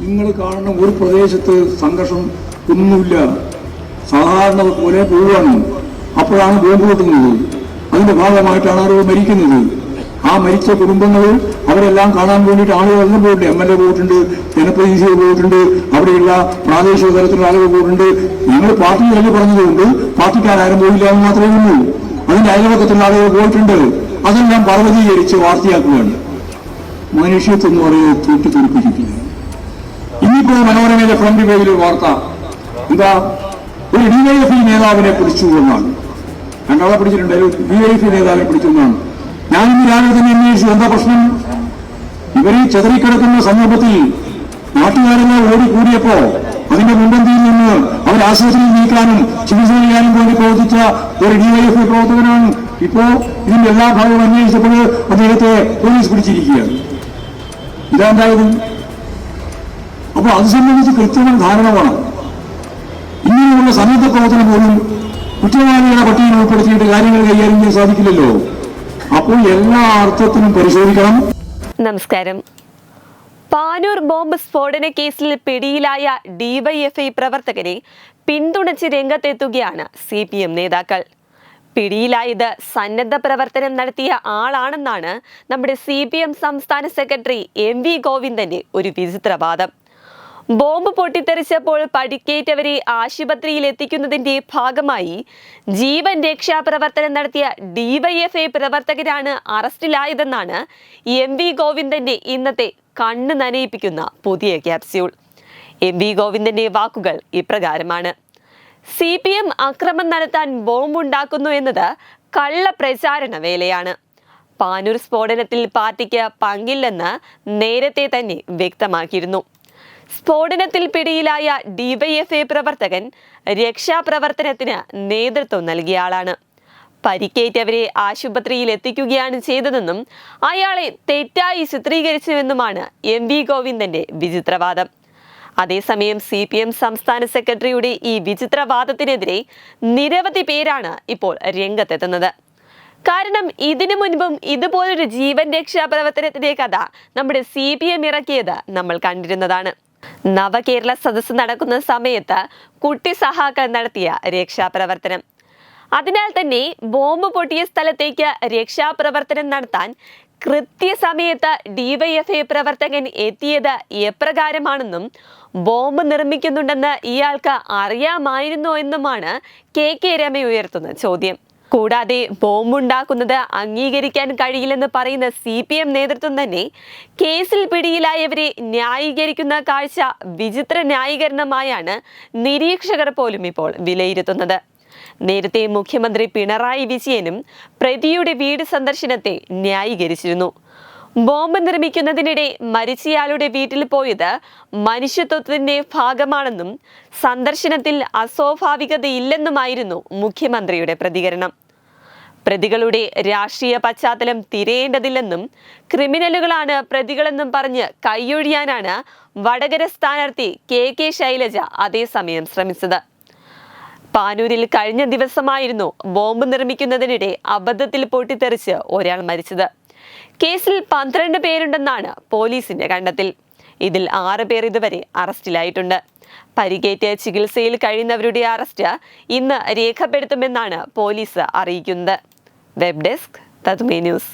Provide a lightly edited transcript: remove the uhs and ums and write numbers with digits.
നിങ്ങൾ കാണുന്ന ഒരു പ്രദേശത്ത് സംഘർഷം ഒന്നുമില്ല, സാധാരണ പോലെ പോവുകയാണ്. അപ്പോഴാണ് ബോംബ് പൊട്ടുന്നത്. അതിന്റെ ഭാഗമായിട്ടാണ് ആളുകൾ മരിക്കുന്നത്. ആ മരിച്ച കുടുംബങ്ങൾ അവരെല്ലാം കാണാൻ വേണ്ടിയിട്ട് ആളുകളെല്ലാം പോയിട്ടുണ്ട്. MLA പോയിട്ടുണ്ട്, ജനപ്രതിനിധികൾ പോയിട്ടുണ്ട്, അവിടെയുള്ള പ്രാദേശിക തലത്തിലുള്ള ആളുകൾ പോയിട്ടുണ്ട്. ഞങ്ങൾ പാർട്ടി തന്നെ പറഞ്ഞതുകൊണ്ട് പാർട്ടിക്കാരും പോയില്ല എന്ന് മാത്രമേ ഉള്ളൂ. അതിന്റെ അയൽവക്കത്തുള്ള ആളുകൾ പോയിട്ടുണ്ട്. അതെല്ലാം പർവ്വതീകരിച്ച് വാർത്തയാക്കുകയാണ്. മനുഷ്യത്വം എന്ന് പറയുന്നത് തൂട്ടിത്തെറിപ്പിച്ചിട്ടില്ല. ഇനിയിപ്പോ മനോരമയിലെ ഫ്രണ്ട് പേജിൽ വാർത്ത എന്താ, ഒരു DYFI നേതാവിനെ പിടിച്ചു എന്നാണ്. രണ്ടാളെ പിടിച്ചിട്ടുണ്ടായാലും DYFI നേതാവിനെ പിടിച്ചു എന്നാണ്. ഞാനിന്ന് രാവിലെ തന്നെ അന്വേഷിച്ചു എന്താ പ്രശ്നം. ഇവര് ചെതറിക്കിടക്കുന്ന സന്ദർഭത്തിൽ നാട്ടുകാരെല്ലാം ഓടിക്കൂടിയപ്പോ അതിന്റെ മുൻപന്തിയിൽ നിന്ന് അവർ ആശുപത്രിയിൽ നീക്കാനും ചികിത്സ ചെയ്യാനും വേണ്ടി പ്രവർത്തിച്ച ഒരു DYFI പ്രവർത്തകനാണ്. ഇപ്പോ ഇതിന്റെ എല്ലാ ഭാഗവും അന്വേഷിച്ചപ്പോൾ അദ്ദേഹത്തെ പോലീസ് പിടിച്ചിരിക്കുകയാണ്. ഇതാണ്ടായത്. അപ്പൊ അത് സംബന്ധിച്ച് കൃത്യമായ ധാരണ വേണം. ഇങ്ങനെയുള്ള സന്നദ്ധ പ്രവർത്തനം പോലും കുറ്റവാളികളുടെ പട്ടികയിൽ ഉൾപ്പെടുത്തിയിട്ട് കാര്യങ്ങൾ കൈകാര്യം ചെയ്യാൻ സാധിക്കില്ലല്ലോ. അപ്പോൾ എല്ലാ അർത്ഥത്തിനും പരിശോധിക്കണം. നമസ്കാരം. പാനൂർ ബോംബ് സ്ഫോടന കേസിൽ പിടിയിലായ DYFI പ്രവർത്തകരെ പിന്തുണച്ച് രംഗത്തെത്തുകയാണ് CPM നേതാക്കൾ. പിടിയിലായത് സന്നദ്ധ പ്രവർത്തനം നടത്തിയ ആളാണെന്നാണ് നമ്മുടെ CPM സംസ്ഥാന സെക്രട്ടറി MV ഗോവിന്ദന്റെ ഒരു വിചിത്രവാദം. ബോംബ് പൊട്ടിത്തെറിച്ചപ്പോൾ പരിക്കേറ്റവരെ ആശുപത്രിയിൽ എത്തിക്കുന്നതിന്റെ ഭാഗമായി ജീവൻ രക്ഷാ പ്രവർത്തനം നടത്തിയ DYFI പ്രവർത്തകരാണ് അറസ്റ്റിലായതെന്നാണ് MV ഗോവിന്ദന്റെ ഇന്നത്തെ കണ്ണ് നനയിപ്പിക്കുന്ന പുതിയ ക്യാപ്സ്യൂൾ. MV ഗോവിന്ദന്റെ വാക്കുകൾ ഇപ്രകാരമാണ്: CPM അക്രമം നടത്താൻ ബോംബുണ്ടാക്കുന്നു എന്നത് കള്ളപ്രചാരണ വേലയാണ്. പാനൂർ സ്ഫോടനത്തിൽ പാർട്ടിക്ക് പങ്കില്ലെന്ന് നേരത്തെ തന്നെ വ്യക്തമാക്കിയിരുന്നു. സ്ഫോടനത്തിൽ പിടിയിലായ DYFI പ്രവർത്തകൻ രക്ഷാപ്രവർത്തനത്തിന് നേതൃത്വം നൽകിയ ആളാണ്. പരിക്കേറ്റവരെ ആശുപത്രിയിൽ എത്തിക്കുകയാണ് ചെയ്തതെന്നും അയാളെ തെറ്റായി ചിത്രീകരിച്ചുവെന്നുമാണ് MV ഗോവിന്ദന്റെ വിചിത്രവാദം. അതേസമയം CPM സംസ്ഥാന സെക്രട്ടറിയുടെ ഈ വിചിത്രവാദത്തിനെതിരെ നിരവധി പേരാണ് ഇപ്പോൾ രംഗത്തെത്തുന്നത്. കാരണം ഇതിനു മുൻപും ഇതുപോലൊരു ജീവൻ രക്ഷാ പ്രവർത്തനത്തിന്റെ കഥ നമ്മുടെ CPM ഇറക്കിയത് നമ്മൾ കണ്ടിരുന്നതാണ്. നവകേരള സദസ്സ് നടക്കുന്ന സമയത്ത് കുട്ടി സഹാക്കൾ നടത്തിയ രക്ഷാപ്രവർത്തനം. അതിനാൽ തന്നെ ബോംബ് പൊട്ടിയ സ്ഥലത്തേക്ക് രക്ഷാപ്രവർത്തനം നടത്താൻ കൃത്യസമയത്ത് DYFI പ്രവർത്തകൻ എത്തിയത് എപ്രകാരമാണെന്നും ബോംബ് നിർമ്മിക്കുന്നുണ്ടെന്ന് ഇയാൾക്ക് അറിയാമായിരുന്നോ എന്നുമാണ് KK രമ ഉയർത്തുന്ന ചോദ്യം. കൂടാതെ ബോംബുണ്ടാക്കുന്നത് അംഗീകരിക്കാൻ കഴിയില്ലെന്ന് പറയുന്ന CPM നേതൃത്വം തന്നെ കേസിൽ പിടിയിലായവരെ ന്യായീകരിക്കുന്ന കാഴ്ച വിചിത്ര ന്യായീകരണമായാണ് നിരീക്ഷകർ പോലും ഇപ്പോൾ വിലയിരുത്തുന്നത്. നേരത്തെ മുഖ്യമന്ത്രി പിണറായി വിജയനും പ്രതിയുടെ വീട് സന്ദർശനത്തെ ന്യായീകരിച്ചിരുന്നു. ബോംബ് നിർമ്മിക്കുന്നതിനിടെ മരിച്ചയാളുടെ വീട്ടിൽ പോയത് മനുഷ്യത്വത്തിന്റെ ഭാഗമാണെന്നും സന്ദർശനത്തിൽ അസ്വാഭാവികതയില്ലെന്നുമായിരുന്നു മുഖ്യമന്ത്രിയുടെ പ്രതികരണം. പ്രതികളുടെ രാഷ്ട്രീയ പശ്ചാത്തലം തിരയേണ്ടതില്ലെന്നും ക്രിമിനലുകളാണ് പ്രതികളെന്നും പറഞ്ഞ് കൈയൊഴിയാനാണ് വടകര സ്ഥാനാർത്ഥി KK ശൈലജ അതേസമയം ശ്രമിച്ചത്. പാനൂരിൽ കഴിഞ്ഞ ദിവസമായിരുന്നു ബോംബ് നിർമ്മിക്കുന്നതിനിടെ അബദ്ധത്തിൽ പൊട്ടിത്തെറിച്ച് ഒരാൾ മരിച്ചത്. കേസിൽ 12 പേരുണ്ടെന്നാണ് പോലീസിന്റെ കണ്ടെത്തൽ. ഇതിൽ 6 പേർ ഇതുവരെ അറസ്റ്റിലായിട്ടുണ്ട്. പരിക്കേറ്റ് ചികിത്സയിൽ കഴിയുന്നവരുടെ അറസ്റ്റ് ഇന്ന് രേഖപ്പെടുത്തുമെന്നാണ് പോലീസ് അറിയിക്കുന്നത്. വെബ് ഡെസ്ക് തത്മേ ന്യൂസ്.